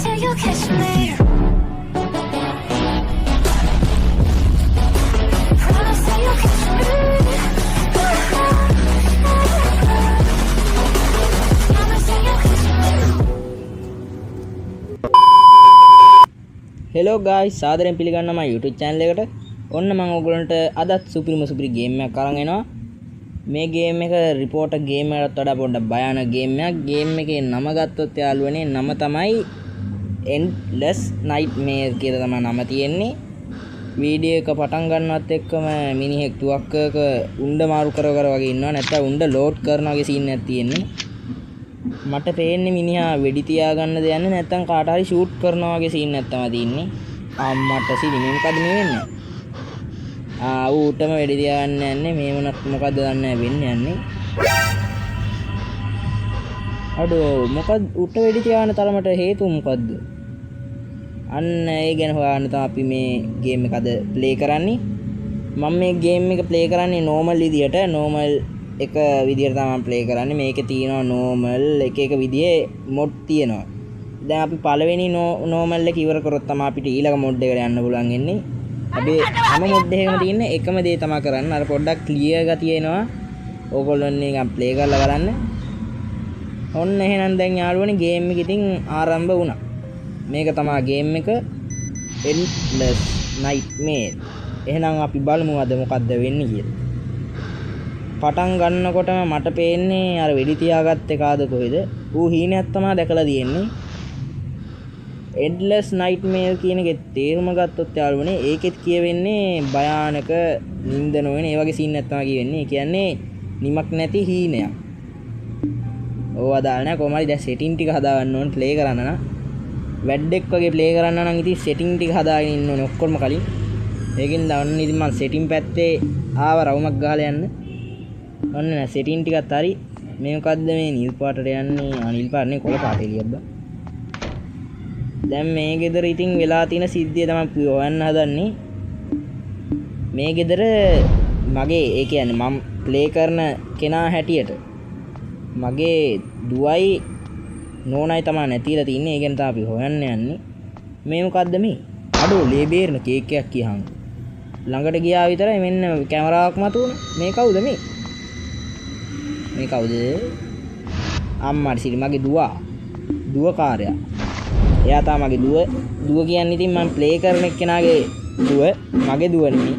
say you'll catch me. Promise that you'll catch me. Promise that you'll catch me. Hello guys, සාදරයෙන් පිළිගන්නවා මගේ YouTube channel එකට. ඔන්න මම ඔයගොල්ලන්ට අදත් සුපිරි ගේම් එකක් අරන් එනවා. මේ ගේම් එක රිපෝටර් ගේම් එකකට වඩා පොඩ්ඩක් භයානක ගේම් එකක්. ගේම් එකේ නම ගත්තොත් යාළුවනේ නම තමයි Endless Nightmare කියලා තමයි නම තියෙන්නේ. වීඩියෝ එක පටන් ගන්නවත් එක්කම මිනිහෙක් තුවක්කක උණ්ඩ මාරු කර වගේ ඉන්නවා. නැත්නම් උණ්ඩ ලෝඩ් කරනවා වගේ සීන් එකක් තියෙන්නේ. මට පේන්නේ මිනිහා වෙඩි තියාගන්න දෙන්නේ නැත්නම් කාට හරි ෂූට් කරනවා වගේ සීන් එකක් තමයි තියෙන්නේ. අම්මට සිලි මේ මොකද මේ වෙන්නේ? ඌටම වෙඩි තියාගන්න යන්නේ මේ මොකද්ද දන්නේ නැහැ වෙන්නේ යන්නේ. අඩෝ මොකද ඌට වෙඩි තියාගන්න තරමට හේතුව මොකද්ද? අන්න ඒ ගැන හොයන්න තමයි අපි මේ ගේම් එක අද ප්ලේ කරන්නේ. මම මේ ගේම් එක ප්ලේ කරන්නේ normal විදියට. normal එක විදියට තමයි ප්ලේ කරන්නේ. මේකේ තියෙනවා normal එක විදිහේ mod තියෙනවා. දැන් අපි පළවෙනි normal එක ඉවර කරොත් තමයි අපිට ඊළඟ mod එකට යන්න පුළුවන් වෙන්නේ. අපි හැම mod එකකම තියෙන එකම දේ තමයි කරන්න. අර පොඩ්ඩක් ක්ලියර් ගතිය එනවා. ඕගොල්ලෝ නිකන් ප්ලේ කරලා බලන්න. ඔන්න එහෙනම් දැන් යාළුවනේ ගේම් එක ඉතින් ආරම්භ වුණා. මේක තමයි ගේම් එක Endless Nightmare. එහෙනම් අපි බලමු අද මොකද්ද වෙන්නේ කියලා. පටන් ගන්නකොටම මට පේන්නේ අර වෙඩි තියාගත්ත එකාද කොහෙද? ඌ හීනයක් තමයි දැකලා තියෙන්නේ. Endless Nightmare කියන එකේ තේරුම ගත්තොත් යාළුවනේ ඒකෙත් කියවෙන්නේ භයානක නිින්ද නොවන ඒ වගේ සීන් එකක් තමයි කියවෙන්නේ. ඒ කියන්නේ නිමක් නැති හීනයක්. ඕවා දාලා නැහැ කොහමද දැන් සෙටින් ටික හදා ගන්න ඕනේ ප්ලේ කරන්න නම්. වැඩෙක් වගේ ප්ලේ කරන්න නම් ඉතින් සෙටින් ටික හදාගෙන ඉන්න ඕනේ ඔක්කොම කලින්. ඒකෙන් දාන්න ඉතින් මම සෙටින් පැත්තේ ආව රවුමක් ගහලා යන්න. ඔන්න නෑ සෙටින් ටිකත් හරි. මේ මොකද්ද මේ නිල් පාටට යන්නේ? නිල් පාට නේ කොළ පාට එළියක්ද? දැන් මේ ගෙදර ඉතින් වෙලා තියෙන සිද්ධිය තමයි හොයන්න හදන්නේ. මේ ගෙදර මගේ ඒ කියන්නේ මම ප්ලේ කරන කෙනා හැටියට මගේ දුවයි නෝනයි තමයි නැතිලා තින්නේ. ඒ ගැන තමයි අපි හොයන්න යන්නේ. මේ මොකද්ද මේ? අඩෝ ලේ බේරන කේක් එකක් කියහන්. ළඟට ගියා විතරයි මෙන්න කැමරාවක් මතුවුනේ. මේ කවුද මේ? මේ කවුද? අම්මාට සිරි මගේ දුව කාර්යය. එයා තමයි මගේ දුව කියන්නේ ඉතින් මම ප්ලේ කරන කෙනාගේ දුව මගේ දුව නෙමෙයි.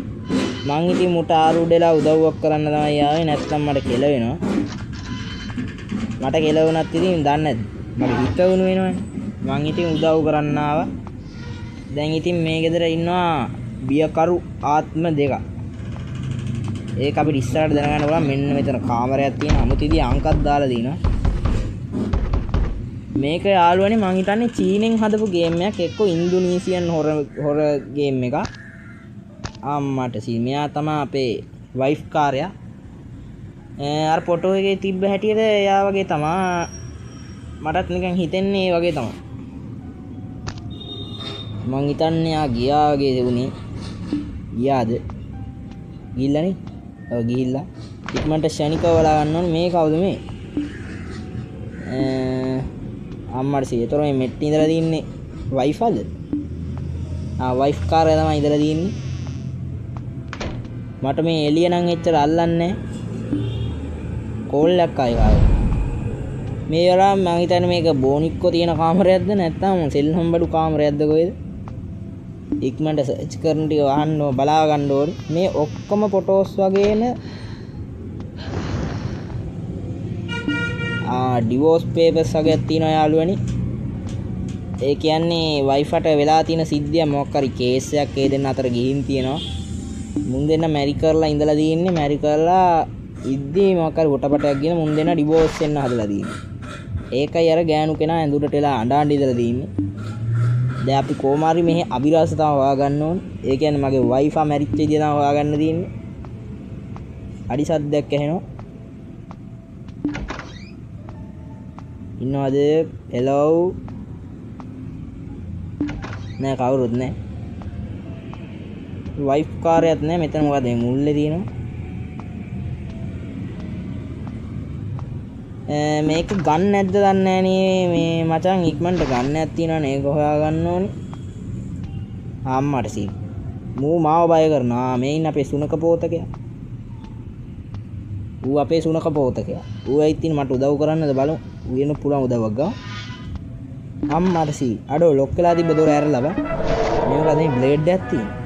මං ඉතින් මුට ආරුඩේලා උදව්වක් කරන්න තමයි ආවේ. නැත්නම් මට කෙල වෙනවා. මට කෙල වුණත් ඉතින් දන්නේ නැද්ද? මගේ හිත වුණ වෙනවනේ. මං ඉතින් උදව් කරන්න ආවා. දැන් ඉතින් මේ ගෙදර ඉන්නවා බියකරු ආත්ම දෙකක්. ඒක අපිට ඉස්සරහට දැනගන්න ඕන. මෙන්න මෙතන කාමරයක් තියෙනවා. අමුතිදී අංකක් දාලා දිනවා. මේක යාළුවනේ මං හිතන්නේ චීනෙන් හදපු ගේම් එකක් එක්ක ඉන්දුනීසියන් හොර ගේම් එකක්. අම්මට මෙයා තමයි අපේ වයිෆ් කාර්යය. අර ෆොටෝ එකේ තිබ්බ හැටියට එයා වගේ තමයි මටත් නිකන් හිතෙන්නේ ඒ වගේ තමයි. මං හිතන්නේ යා ගියා වගේ වුණේ. ගියාද? ගිහිල්ලානේ? ඔව් ගිහිල්ලා. ඉක්මනට ශනිකව වලා ගන්න ඕනේ. මේ කවුද මේ? අම්මට සීතර මේ මෙට්ටි ඉඳලා තින්නේ වයිෆ්ද? වයිෆ් කාර්යය තමයි ඉඳලා තින්නේ. මට මේ එළිය නම් එච්චර අල්ලන්නේ නැහැ. කෝල් එකක් ආයේ. මේ වෙලාව මම හිතන්නේ මේක බෝනික්කෝ තියෙන කාමරයක්ද නැත්නම් සෙල්හම් බඩු කාමරයක්ද කොහෙද? ඉක්මනට සර්ච් කරන ටික වහන්න බලා ගන්න ඕනේ. මේ ඔක්කොම ෆොටෝස් වගේම ඩිවෝස් පේපර්ස් වගේක් තියෙනවා යාළුවනි. ඒ කියන්නේ වයිෆට වෙලා තියෙන සිද්ධිය මොකක් හරි කේස් එකක් ඒ දෙන්න අතර ගිහින් තියෙනවා. මුන් දෙන්න මැරි කරලා ඉඳලා තියෙන්නේ. මැරි කරලා ඉද්දී මොකක් හරි වටපටයක් ගෙන මුන් දෙන්න ඩිවෝස් වෙන්න හදලා තියෙන්නේ. ඒකයි අර ගෑනු කෙනා ඇඳුරට එලා අඬ ඉඳලා තියෙන්නේ. දැන් අපි කොමාරි මෙහි අභිරහස තමයි හොයාගන්න ඕනේ. ඒ කියන්නේ මගේ වයිෆා මැරිච්ච විදිය තමයි හොයාගන්න තියෙන්නේ. අඩි සද්දයක් ඇහෙනවා. ඉන්නවද? හෙලෝ. නෑ කවුරුත් නෑ. වයිෆ් කාර්යයක් නෑ. මෙතන මොකද මේ මුල්ලේ තියෙනවා? මේක ගන්න නැද්ද දන්නේ නෑනේ මේ මචං ඉක්මනට ගන්න නැත් තියෙනවනේ ඒක හොයාගන්න ඕනේ අම්මට සී මූ මාව බය කරනවා මේ ඉන්න අපේ සුනක පෝතකයා ඌ අපේ සුනක පෝතකයා ඌ ඇවිත් මට උදව් කරන්නද බලමු ඌ එන පුළුවන් උදව්වක් ගාව අම්මට සී අඩෝ ලොක් වෙලා තිබ්බ දොර ඇරලා බා මේක අද බ්ලේඩ් එකක් තියෙනවා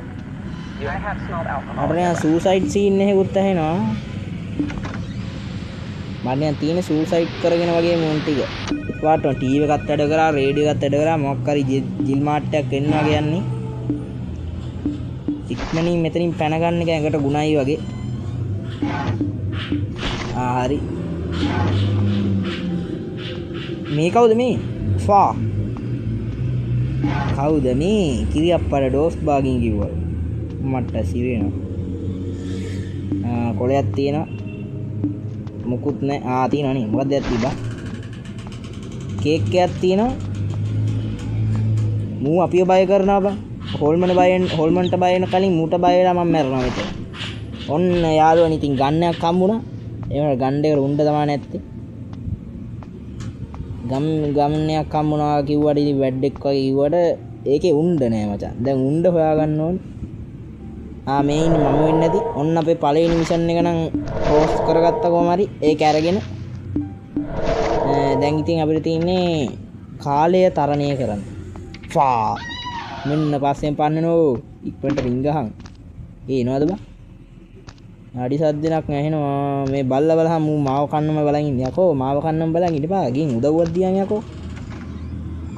අපේ සූසයිඩ් සීන් එකකුත් ඇහෙනවා මම තියෙන සූසයිඩ් කරගෙන වගේ මොන් ටික එකපාරට ටීවී එකත් වැඩ කරා රේඩියෝ එකත් වැඩ කරා මොකක් හරි ජිල් මාට්ටයක් එන්න වගේ යන්නේ ඉක්මනින් මෙතනින් පැන ගන්න එක ඇඟට ගුණයි වගේ හරි මේ කවුද මේ ෆා කවුද මේ කිරියප්පඩ ඩෝස් බාගින් කිව්වා මට සිරෙනවා කොලයක් තියෙනවා මුකුත් නෑ තියෙනවා නේ මොකක්ද දැක් තිබ්බා කේක් එකක් තියෙනවා මූ අපිව බය කරනවා බං හොල්මන්ට බය වෙන කලින් මූට බය වෙලා මම මැරෙනවා මෙතන ඔන්න යාළුවනි ඉතින් ගන්නයක් හම්බුණා ඒවල ගණ්ඩේකට උණ්ඩ තමයි නැත්තේ ගම්නයක් හම්බුණා කිව්වට ඉතින් වැඩෙක් වගේ කිව්වට ඒකේ උණ්ඩ නෑ මචං දැන් උණ්ඩ හොයාගන්න ඕනේ මේ ඉන්නේ මම වෙන්නේ නැති ඔන්න අපේ පළවෙනි මිෂන් එක නම් පෝස්ට් කරගත්ත කොහම හරි ඒක අරගෙන දැන් ඉතින් අපිට තියෙන්නේ කාලය තරණය කරන්න ෆා මෙන්න පස්සෙන් පන්නනෝ ඉක්මනට රින්ගහන් එනවද බං අඩි සද්දයක් නැහෙනවා මේ බල්ලා බලහම මූ මාව කන්නම බලන් ඉන්නේ යකෝ මාව කන්නම බලන් ඉඳපා ගින් උදව්වක් දියන් යකෝ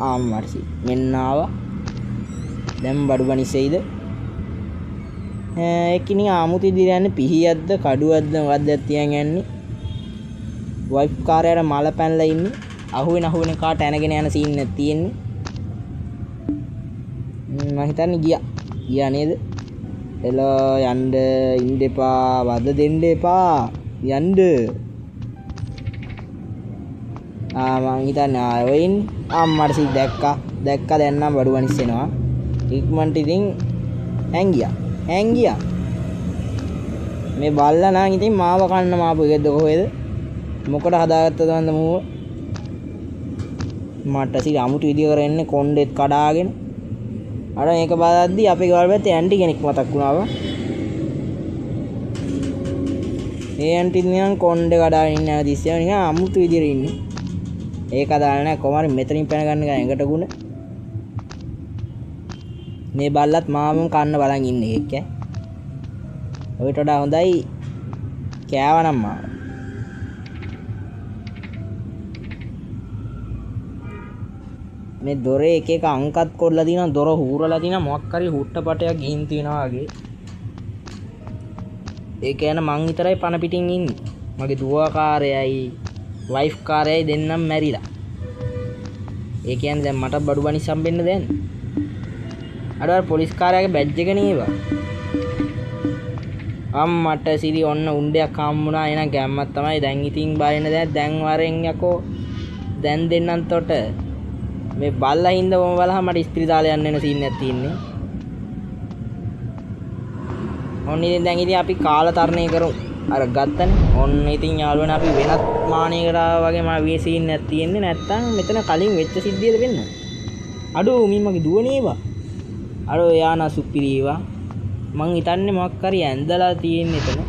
ආම්මර්සි මෙන්න ආවා දැන් බඩු බනිසෙයිද එක්කිනි ආමුති දිරයන්නේ පිහියක්ද කඩුවක්ද මොකක්ද තියන් යන්නේ වයිෆ් කාර්යයට මල පැනලා ඉන්නේ අහුවෙන කාට ඇනගෙන යන සීන් එකක් තියෙන්නේ මම හිතන්නේ ගියා නේද එලා යන්න ඉන්න එපා වද දෙන්න එපා යන්න මං හිතන්නේ ඔය ඉන්නේ අම්මට සි දැක්කා දැන් නම් බඩු වනිස්සෙනවා ඉක්මනට ඉතින් හැංගියා මේ බල්ලා නම් ඉතින් මාව කන්න මාපු එකද කොහෙද මොකට හදාගත්තද වන්ද මූව මට සි අමුතු විදිය කරන්නේ කොණ්ඩෙත් කඩාගෙන අර මේක බලද්දි අපේ ගෙවල් පැත්තේ ඇන්ටි කෙනෙක් මතක් වුණාව ඒ ඇන්ටි නිකන් කොණ්ඩේ කඩාගෙන ඉන්න හැදිස්සියම නිකන් අමුතු විදියට ඉන්නේ ඒක දාලා නැහැ කොහොම හරි මෙතනින් පැන ගන්න ගා ඇඟට ගුණ මේ බල්ලත් මාවම කන්න බලන් ඉන්නේ ඒක ඔයිට වඩා හොඳයි කෑවනම් මාව මේ දොරේ එක අංකත් කොල්ලා තියෙනවා දොර හූරලා තියෙනවා මොකක් හරි හුට්ටපටයක් ගිහින් තියනවා වගේ ඒ කියන්නේ මං විතරයි පණ පිටින් ඉන්නේ මගේ දුවකාරයයි වයිෆ් කාර්යයි දෙන්නම් මැරිලා ඒ කියන්නේ දැන් මට බඩු බනිස් හම්බෙන්න දැන් අර පොලිස් කාර්යාගේ බැජ් එක නේවා අම්මට සිරි ඔන්න උණ්ඩයක් හම්බුණා එන ගැම්මක් තමයි දැන් ඉතින් බලන්න දැන් වරෙන් යකෝ දැන් දෙන්නන්තොට මේ බල්ලා හින්දා වම බලහම මට ඉස්ත්‍රි දාලා යන්න වෙන සීන් එකක් තියෙන්නේ ඔන්න ඉතින් දැන් ඉතින් අපි කාලතරණය කරමු අර ගත්තනේ ඔන්න ඉතින් යාළුවනේ අපි වෙනත් මානයකට වගේ මා මේ සීන් එකක් තියෙන්නේ නැත්තම් මෙතන කලින් වෙච්ච සිද්ධියද වෙන්න අඩෝ මගේ දුවනේවා අරෝ යානා සුපිරීවා මං හිතන්නේ මොකක් හරි ඇඳලා තියෙන්නේ එතන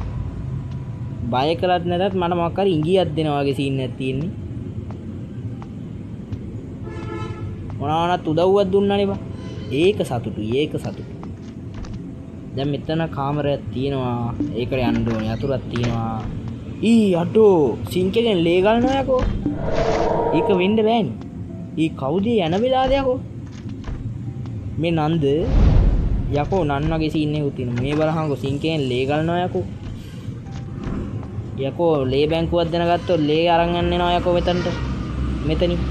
බය කළත් නැතත් මට මොකක් හරි ඉඟියක් දෙනවා වගේ සීන් එකක් තියෙන්නේ මොනවාවත් උදව්වක් දුන්නානේ බා ඒක සතුටුයි දැන් මෙතන කාමරයක් තියෙනවා ඒකට යන්න ඕනේ යතුරක් තියෙනවා අඩෝ සිංක් එකෙන් ලේ ගන්නවා යකෝ ඒක වෙන්න බෑනේ කවුද යන වෙලාවද යකෝ මේ නන්ද යකෝ නන් වගේ සීන් එකක් තියෙනවා මේ බලහංගෝ සිංකෙන් ලේ ගලනවා යකෝ ලේ බැංකුවක් දැනගත්තොත් ලේ අරන් යන්න එනවා යකෝ මෙතනින්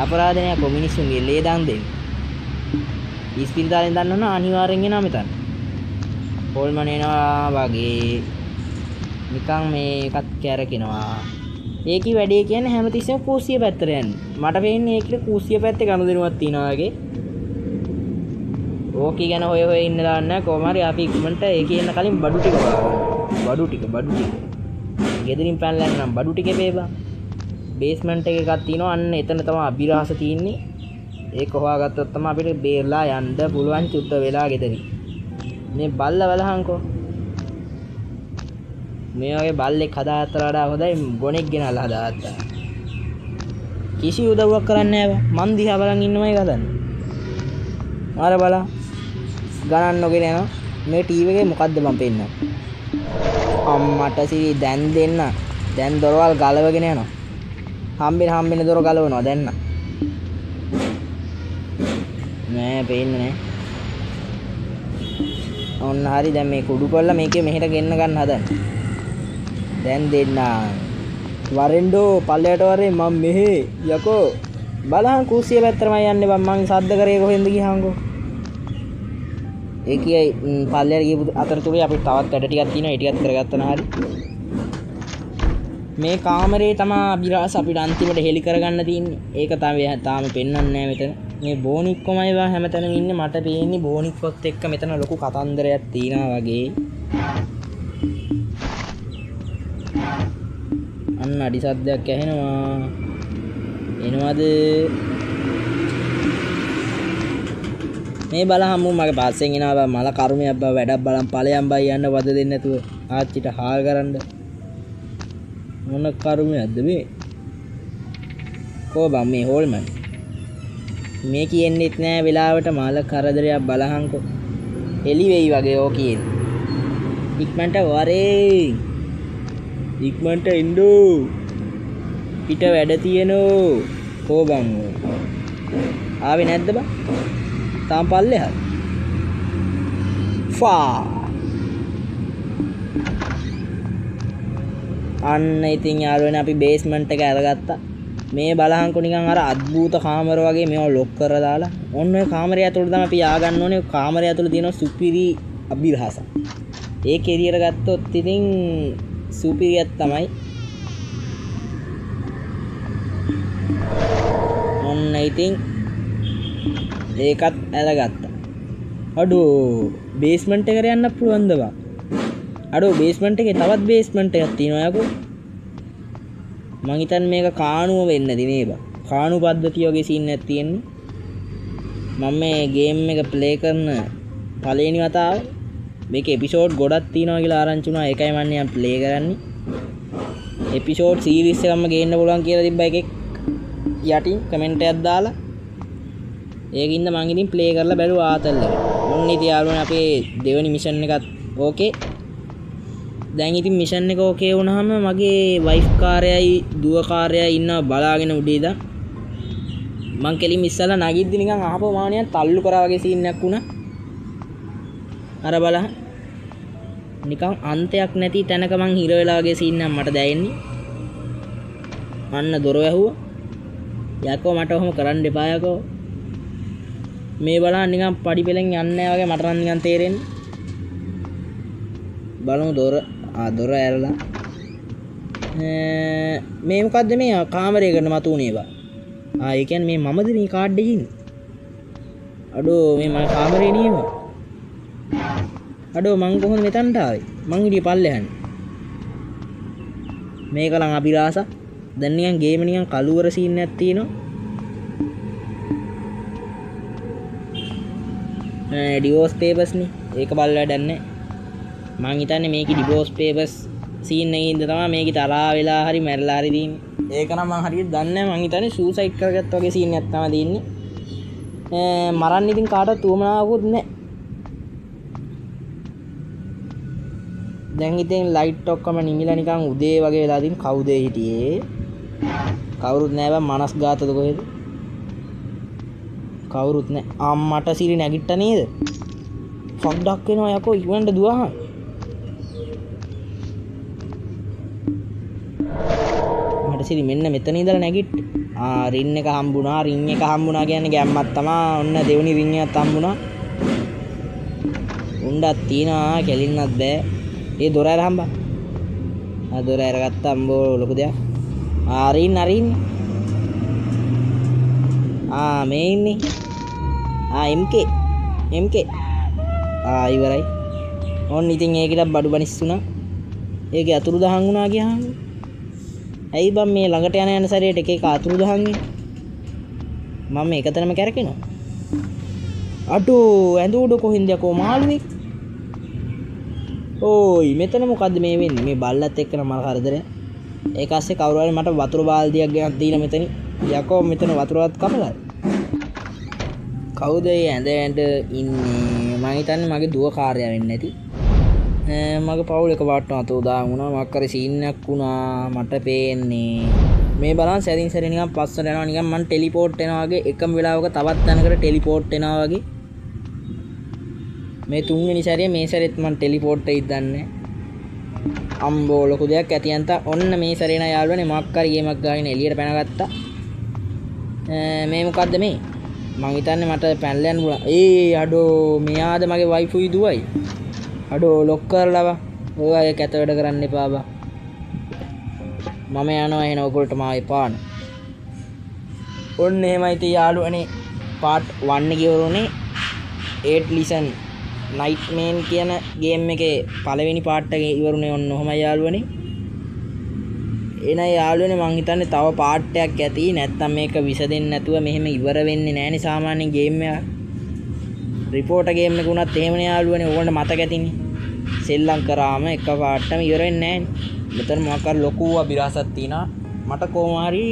අපරාධනේ යකෝ මිනිස්සුන්ගේ ලේ දාන් දෙන්න ඉස්පිරිතාලෙන් දන්නවනම් අනිවාර්යෙන් එනවා මෙතන හොල්මන් එනවා වගේ නිකන් මේකත් කැරකිනවා ඒකි වැඩේ කියන්නේ හැමතිස්සෙම කූසිය පැත්තට යන්නේ. මට වෙන්නේ ඒකේ කූසිය පැත්තේ ගනුදෙනුවක් තියනවා වගේ. ඕකී ගැන හොය ඉන්න දාන්න කොහොම හරි අපි ඉක්මනට ඒකේ එන්න කලින් බඩු ටික. ගෙදරින් පැනලා යන්න බඩු ටික බේබා. බේස්මන්ට් එකක් තියෙනවා අන්න එතන තමයි අභිරහස තියෙන්නේ. ඒක හොයාගත්තොත් තමයි අපිට බේරලා යන්න පුළුවන් චුට්ට වෙලා ගෙදරින්. මේ බල්ල බලහන්කෝ. මේ වගේ බල්ලෙක් හදාගත්තට වඩා හොඳයි ගොනෙක් ගෙනල්ලා හදාගත්තා. කිසි උදව්වක් කරන්නේ නැහැ බා. මන් දිහා බලන් ඉන්නමයි ගදන්නේ. අර බලන්න. ගණන් නොගෙන යනවා. මේ ටීවී එකේ මොකද්ද මම පෙන්නන්නේ? අම්මට සිරි දැන් දෙන්න. දැන් දොරවල් ගලවගෙන යනවා. හම්බෙන දොර ගලවනවා දැන්. නෑ පේන්නේ නෑ. ඔන්න හරි දැන් මේ කුඩු කරලා මේකේ මෙහෙට ගෙන්න ගන්න හදන්නේ. දැන් දෙන්න. වරෙන්ඩෝ පල්ලයට වරේ මම මෙහෙ යකෝ. බලහන් කුස්සිය පැත්තටම යන්නේ බං මං සද්ද කරේ කොහෙන්ද ගියාංගෝ. ඒ කියයි පල්ලයට ගියපු අතරතුරේ අපිට තවත් වැඩ ටිකක් තියෙනවා. ඒ ටිකත් කරගත්තා නම් හරි. මේ කාමරේ තමයි අභිරහස අපිට අන්තිමට හෙලි කරගන්න තියෙන්නේ. ඒක තමයි තාම පෙන්වන්නේ නැහැ මෙතන. මේ බෝනික්කොමයි වා හැමතැනම ඉන්නේ. මට පේන්නේ බෝනික්කොත් එක්ක මෙතන ලොකු කතන්දරයක් තියෙනවා වගේ. අන්න අඩි සද්දයක් ඇහෙනවා. එනවද? මේ බලහමු මගේ පස්සෙන් එනවා මල කර්මයක් බව වැඩක් බලන් ඵලයන් බයි යන්න වද දෙන්නේ නැතුව ආච්චිට හාල් කරන්න. මොන කර්මයක්ද මේ? කොබම් මේ හෝල්මන්. මේ කියන්නෙත් නෑ වෙලාවට මල කරදරයක් බලහන්කෝ. එලි වෙයි වගේ ඕක කියන්නේ. ඉක්මනට වරේ. ඉක්මනට එන්නෝ. පිට වැඩ තියෙනෝ. කොබම් ආවේ නැද්ද බං? තාම පල්ලෙහා. ෆා. අන්න ඉතින් යාළුවනේ අපි බේස්මන්ට් එක අරගත්තා. මේ බලහන්කො නිකන් අර අද්භූත කාමර වගේ මේව ලොක් කරලා දාලා. ඔන්න ඔය කාමරය ඇතුළේ තමයි අපි ආගන්න ඕනේ. කාමරය ඇතුළේ තියෙන සුපිරි අභිරහස. ඒක එළියට ගත්තොත් ඉතින් සුපිරියක් තමයි. ඔන්න ඉතින් ඒකත් අරගත්තා. අඩෝ බේස්මන්ට් එකට යන්න පුළුවන්ද බා? අඩෝ බේස්මන්ට් එකේ තවත් බේස්මන්ට් එකක් තියෙනවා යකෝ. මං හිතන්නේ මේක කාණුව වෙන්න දිනේ බා. කාණු පද්ධතිය වගේ සීන් එකක් තියෙන්නේ. මම මේ ගේම් එක ප්ලේ කරන පළවෙනි වතාව මේක එපිසෝඩ් ගොඩක් තියෙනවා කියලා ආරංචි වුණා. ඒකයි මම නිකන් ප්ලේ කරන්නේ. එපිසෝඩ් සීරීස් එකක්ම ගේන්න පුළුවන් කියලා තිබ්බා එකෙක් යටින් කමෙන්ට් එකක් දාලා. ඒකින්ද මං ඉතින් ප්ලේ කරලා බැලුවා ආතල්ල. ඔන්න ඉතින් යාළුවනේ අපේ දෙවෙනි මිෂන් එකත් ඕකේ. දැන් ඉතින් මිෂන් එක ඕකේ වුණාම මගේ වයිෆ් කාර්යයයි දුව කාර්යයයි ඉන්නවා බලාගෙන උඩේ ඉඳන්. මං කෙලින් ඉස්සලා නැගිද්දි නිකන් අහපුව මානියන් තල්ලු කරා වගේ සීන් එකක් වුණා. අර බලන්න. නිකන් අන්තයක් නැති තැනක මං හිර වෙලා වගේ සීන් එකක් මට දැනෙන්නේ. අන්න දොර වැහුවා. යකෝ මට ඔහොම කරන්න එපා යකෝ. මේ බලන්න නිකන් පඩි පෙලෙන් යන්නේ නැහැ වගේ මට නම් නිකන් තේරෙන්නේ. බලමු දොර දොර ඇරලා. මේ මොකද්ද මේ කාමරයකට මතුනේ බා. ඒ කියන්නේ මේ මමද මේ කාඩ් එකේ ඉන්නේ. අඩෝ මේ මම කාමරේ නේම. අඩෝ මං කොහොමද මෙතනට ආවේ? මං ඉතින් පල්ලෙහානේ. මේක නම් අභිරහස. දැන් නිකන් ගේම නිකන් කළුවර සීන් එකක් තියෙනවා. ඩිවෝස් පේපර්ස් නේ. ඒක බලලා වැඩක් නැහැ. මං හිතන්නේ මේකේ ඩිවෝස් පේපර්ස් සීන් එකේ ඉඳ තමයි මේකේ තරහා වෙලා හරි මැරලා හරි දින්නේ. ඒක නම් මං හරියට දන්නේ නැහැ. මං හිතන්නේ සූසයිඩ් කරගත්ත වගේ සීන් එකක් තමයි දින්නේ. මරන්න ඉතින් කාටවත් උවමනාවකුත් නැහැ. දැන් ඉතින් ලයිට් ඔක්කොම නිමිලා නිකන් උදේ වගේ වෙලා දින් කවුද හිටියේ? කවුරුත් නැහැ බං මනස්ගාතද කොහෙද? කවුරුත් නැහැ. අම්මට සිරි නැගිට්ට නේද? ෆක්ඩක් වෙනවා යකෝ ඉක්මනට දුවහන්. මට සිරි මෙන්න මෙතන ඉඳලා නැගිට්ට. රින් එක හම්බුණා. රින් එක හම්බුණා කියන්නේ ගැම්මක් තමයි. ඔන්න දෙවෙනි රින් එකත් හම්බුණා. උණ්ඩක් තියනවා කෙලින්නත් බෑ. ඒ දොර ඇර හම්බා. දොර ඇරගත්තා අම්බෝ ලොකු දෙයක්. රින් අරින්. මේ ඉන්නේ. MK. ඉවරයි. ඔන්න ඉතින් ඒකට බඩු බනිස්සුණා. ඒකේ අතුරුදහන් වුණා ගියාම ඇයි බං මේ ළඟට යන සැරේට එක එක අතුරුදහන් වෙන්නේ? මම මේකතරම කැරකෙනවා. අඩෝ ඇඳුඩ කොහෙන්ද යකෝ මාළුවෙක්? ඕයි මෙතන මොකද්ද මේ වෙන්නේ? මේ බල්ලත් එක්ක නම් මල කරදරයක්. ඒක ඇස්සේ කවුරු හරි මට වතුර බාල්දියක් ගෙනත් දීලා මෙතන යකෝ මෙතන වතුරවත් කපලා. කවුද ඒ ඇඳ ඉන්නේ? මම හිතන්නේ මගේ දුව කාර්යය වෙන්නේ නැති. මගේ පවුල එක පාටම අත උදා වුණා. මොකක් හරි සීන් එකක් වුණා මට පේන්නේ. මේ බලන්න සැරින් සැරේ නිකන් පස්සට යනවා නිකන් මං ටෙලිපෝට් වෙනවා වගේ එකම වෙලාවක තවත් තැනකට ටෙලිපෝට් වෙනවා වගේ. මේ තුන්වෙනි සැරේ මේ සැරෙත් මං ටෙලිපෝට් වෙයිද දන්නේ. අම්බෝ ලොකු දෙයක් ඇතියන්ත ඔන්න මේ සැරේ නා යාළුවනේ මොකක් හරි ගේමක් ගාගෙන එළියට පැනගත්තා. මේ මොකද්ද මේ? මං හිතන්නේ මට පැනලා යන්න පුළුවන්. අඩෝ මෙයාද මගේ වයිෆුයි දුවයි. අඩෝ ලොක් කරලා ඔය අය කැත වැඩ කරන්න එපා බා. මම යනවා එහෙනම් ඔයගොල්ලෝ මායි පාන. ඔන්න එහෙමයි ඉතින් යාළුවනේ part 1 එක ඉවරුනේ. 8 listen Nightman කියන ගේම් එකේ පළවෙනි part එක ඉවරුනේ ඔන්න ඔහමයි යාළුවනේ. එනයි යාළුවනේ මං හිතන්නේ තව part එකක් ඇති. නැත්තම් මේක විසදෙන්නේ නැතුව මෙහෙම ඉවර වෙන්නේ නැහනේ සාමාන්‍යයෙන් ගේම් එක. රිපෝටර් ගේම් එක උනත් එහෙමනේ යාළුවනේ. ඕගොල්ලන්ට මතක ඇතිනේ. සෙල්ලම් කරාම එක පාටම ඉවර වෙන්නේ නැහැ. මෙතන මොකක් හරි ලොකු අභිරහසක් තියෙනවා. මට කොහොම හරි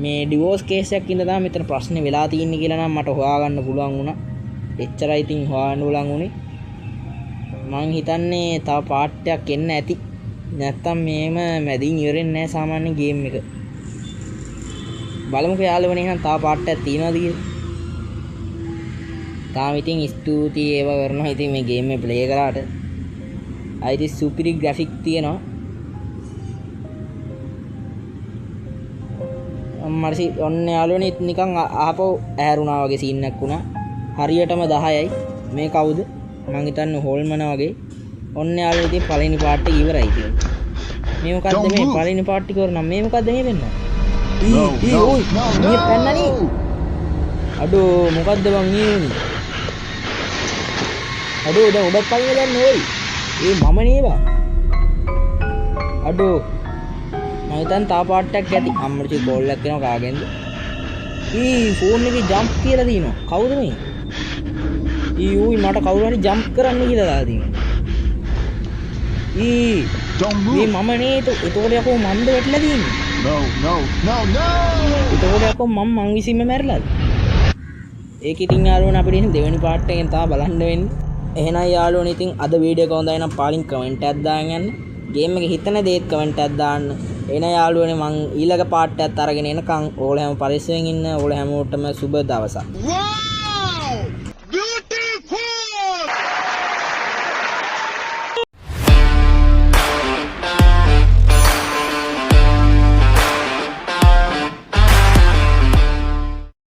මේ ඩිවෝස් කේස් එකක් ඉඳලා තමයි මෙතන ප්‍රශ්නේ වෙලා තියෙන්නේ කියලා නම් මට හොයාගන්න පුළුවන් වුණා. එච්චරයි ඉතින් හොයන්න උලන් උනේ. මං හිතන්නේ තව පාර්ට් එකක් එන්න ඇති. නැත්තම් මේම මැදින් ඉවරෙන්නේ නැහැ සාමාන්‍ය ගේම් එක. බලමුකෝ යාළුවනේ එහෙනම් තව පාර්ට් එකක් තියෙනවද කියලා. තාම ඉතින් ස්තුතියි ඒව කරනවා. ඉතින් මේ ගේම් එක ප්ලේ කරාට අයිති සුපිරි ග්‍රැෆික් තියෙනවා. මර්සි ඔන්න යාළුවනේ නිකන් ආපහු ඇහැරුණා වගේ සීන් එකක් වුණා. හරියටම 10යි. මේ කවුද? මං හිතන්නේ හෝල්මන වගේ. ඔන්න යාළුවනේ ඉතින් පළවෙනි පාර්ට් එක ඉවරයි කියලා. මේ මොකද්ද මේ පළවෙනි පාර්ට් එක ඉවරනම් මේ මොකද්ද මේ වෙන්නේ? ඕයි මේ පැන්නනේ. අඩෝ මොකද්ද බං ඊන්නේ? අඩෝ දැන් උඩක් පයින් යන්නේ ඕයි. මම නේවා. අඩෝ මම හිතන් තා පාට් එකක් ඇති. අම්මට කෝල් එකක් එනවා කාගෙන්ද? ෆෝන් එකේ ජම්ප් කියලා දිනවා. කවුද මේ? ඌයි මට කවුරු හරි ජම්ප් කරන්න කියලා දාලා දිනවා. මේ මම නේද? එතකොට යකෝ මන්ද වැටලා දින්නේ. එතකොට යකෝ මං විසින්ම මැරලාද? ඒක ඉතින් යාළුවනේ අපිට දෙවෙනි පාට් එකෙන් තා බලන්න වෙන්නේ. එහෙනම් යාළුවනේ ඉතින් අද වීඩියෝ එක හොඳයි නම් පාලින් කමෙන්ට් එකක් දාන්න යන්න. ගේම් එකේ හිතන දේත් කමෙන්ට් එකක් දාන්න. එන යාළුවනේ මං ඊළඟ පාර්ට් එකත් අරගෙන එනකන් ඕගොල්ලෝ හැම පරිස්සමෙන් ඉන්න. ඕගොල්ලෝ හැමෝටම සුබ දවසක්.